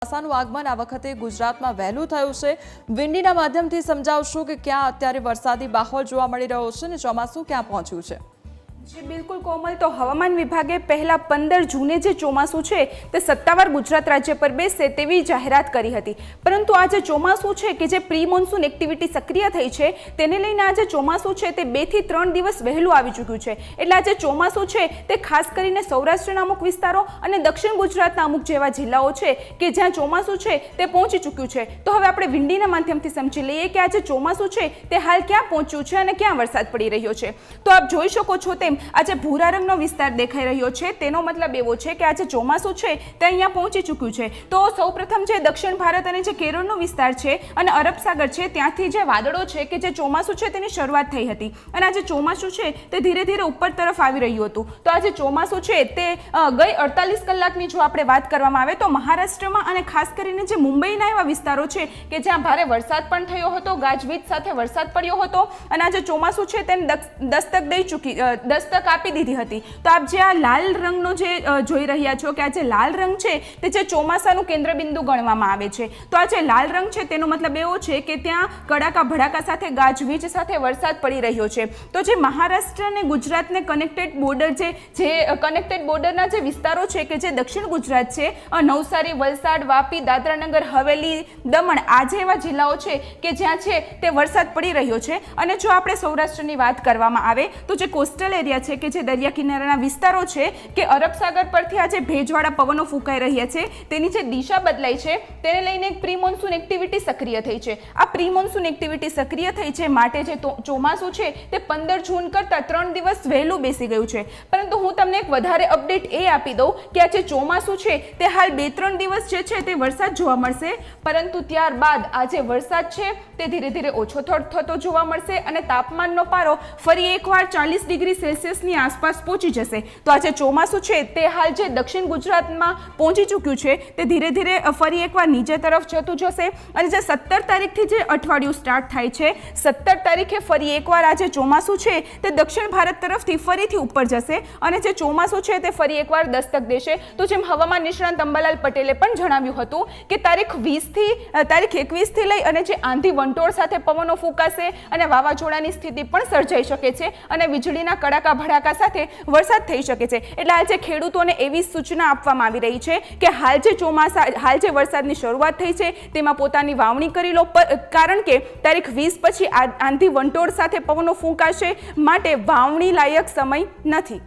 ચોમાસાનું આગમન આ વખતે ગુજરાતમાં વહેલું થયું છે। વિંડીના માધ્યમથી સમજાવશો કે ક્યાં અત્યારે વરસાદી માહોલ જોવા મળી રહ્યો છે અને ચોમાસું ક્યાં પહોંચ્યું છે? જી બિલકુલ કોમલ, તો હવામાન વિભાગે પહેલા 15 જૂને જે ચોમાસું છે તે સત્તાવાર ગુજરાત રાજ્ય પર બેસશે તેવી જાહેરાત કરી હતી, પરંતુ આ જે ચોમાસું છે કે જે પ્રી મોન્સૂન એક્ટિવિટી સક્રિય થઈ છે તેને લઈને આ જે ચોમાસું છે તે 2 થી 3 દિવસ વહેલું આવી ચૂક્યું છે। એટલે આ જે ચોમાસું છે તે ખાસ કરીને સૌરાષ્ટ્રના અમુક વિસ્તારો અને દક્ષિણ ગુજરાતના અમુક જેવા જિલ્લાઓ છે કે જ્યાં ચોમાસું છે તે પહોંચી ચૂક્યું છે। તો હવે આપણે વિંડીના માધ્યમથી સમજી લઈએ કે આ જે ચોમાસું છે તે હાલ ક્યાં પહોંચ્યું છે અને ક્યાં વરસાદ પડી રહ્યો છે। તો આપ જોઈ શકો છો તેમ આજે ભૂરા રંગનો વિસ્તાર દેખાઈ રહ્યો છે, તેનો મતલબ એવો છે કે આજે ચોમાસું છે તે અહીંયા પહોંચી ચૂક્યું છે। તો સૌપ્રથમ જે દક્ષિણ ભારત અને જે કેરળનો વિસ્તાર છે અને અરબ સાગર છે ત્યાંથી જે વાદળો છે કે જે ચોમાસું છે તેની શરૂઆત થઈ હતી અને આજે ચોમાસું છે તે ધીરે ધીરે ઉપર તરફ આવી રહ્યું હતું। તો આજે ચોમાસું છે તે ગઈ 48 કલાકની જો આપણે વાત કરવામાં આવે તો મહારાષ્ટ્રમાં અને ખાસ કરીને જે મુંબઈના એવા વિસ્તારો છે કે જ્યાં ભારે વરસાદ પણ થયો હતો, ગાજવીજ સાથે વરસાદ પડ્યો હતો અને આજે ચોમાસું છે તેને દસ્તક આપી દીધી હતી। તો આપ જે આ લાલ રંગનો જે જોઈ રહ્યા છો કે આ જે લાલ રંગ છે તે જે ચોમાસાનું કેન્દ્રબિંદુ ગણવામાં આવે છે। તો આ જે લાલ રંગ છે તેનો મતલબ એવો છે કે ત્યાં કડાકા ભડાકા સાથે ગાજવીજ સાથે વરસાદ પડી રહ્યો છે। તો જે મહારાષ્ટ્ર અને ગુજરાતને કનેક્ટેડ બોર્ડર જે કનેક્ટેડ બોર્ડરના જે વિસ્તારો છે કે જે દક્ષિણ ગુજરાત છે, નવસારી, વલસાડ, વાપી, દાદરાનગર હવેલી, દમણ, આ જે એવા જિલ્લાઓ છે કે જ્યાં છે તે વરસાદ પડી રહ્યો છે। અને જો આપણે સૌરાષ્ટ્રની વાત કરવામાં આવે તો જે કોસ્ટલ એરિયા છે કે જે દરિયા કિનારાના વિસ્તારો છે કે અરબ સાગર પરથી આ જે ભેજવાળા પવનો ફૂંકાઈ રહ્યા છે તેની જે દિશા બદલાઈ છે તેને લઈને એક પ્રી મોન્સૂન એક્ટિવિટી સક્રિય થઈ છે। આ પ્રી મોન્સૂન એક્ટિવિટી સક્રિય થઈ છે માટે જે ચોમાસું છે તે 15 જૂન કરતાં 3 દિવસ વહેલું બેસી ગયું છે। પરંતુ હું તમને એક વધારે અપડેટ એ આપી દઉં કે આ જે ચોમાસું છે તે હાલ 2-3 દિવસ જે છે તે વરસાદ જોવા મળશે, પરંતુ ત્યારબાદ આ જે વરસાદ છે તે ધીરે ધીરે ઓછો થતો જોવા મળશે અને તાપમાનનો પારો ફરી એકવાર 40 ડિગ્રી સેલ્સિયસની આસપાસ પહોંચી જશે। તો આ જે ચોમાસું છે તે હાલ જે દક્ષિણ ગુજરાતમાં પહોંચી ચૂક્યું છે તે ધીરે ધીરે ફરી એકવાર નીચે તરફ જતું જશે અને જે 17 તારીખથી જે અઠવાડિયું સ્ટાર્ટ થાય છે, 17 તારીખે ફરી એકવાર આ જે ચોમાસું છે તે દક્ષિણ ભારત તરફથી ફરીથી ઉપર જશે અને જે ચોમાસું છે તે ફરી એકવાર દસ્તક દેશે। તો જેમ હવામાન નિષ્ણાત અંબાલાલ પટેલે પણ જણાવ્યું હતું કે તારીખ 21 થી લઈ અને જે આંધી વંટોળ સાથે પવનો ફૂંકાશે અને વાવાઝોડાની સ્થિતિ પણ સર્જાઈ શકે છે અને વીજળીના કડાકા ભડાકા સાથે વરસાદ થઈ શકે છે। એટલે આજે ખેડૂતોને એવી સૂચના આપવામાં આવી રહી છે કે હાલ જે વરસાદની શરૂઆત થઈ છે તેમાં પોતાની વાવણી કરી લો, કારણ કે તારીખ 20 પછી આંધી વંટોળ સાથે પવનો ફૂંકાશે માટે વાવણી લાયક સમય નથી।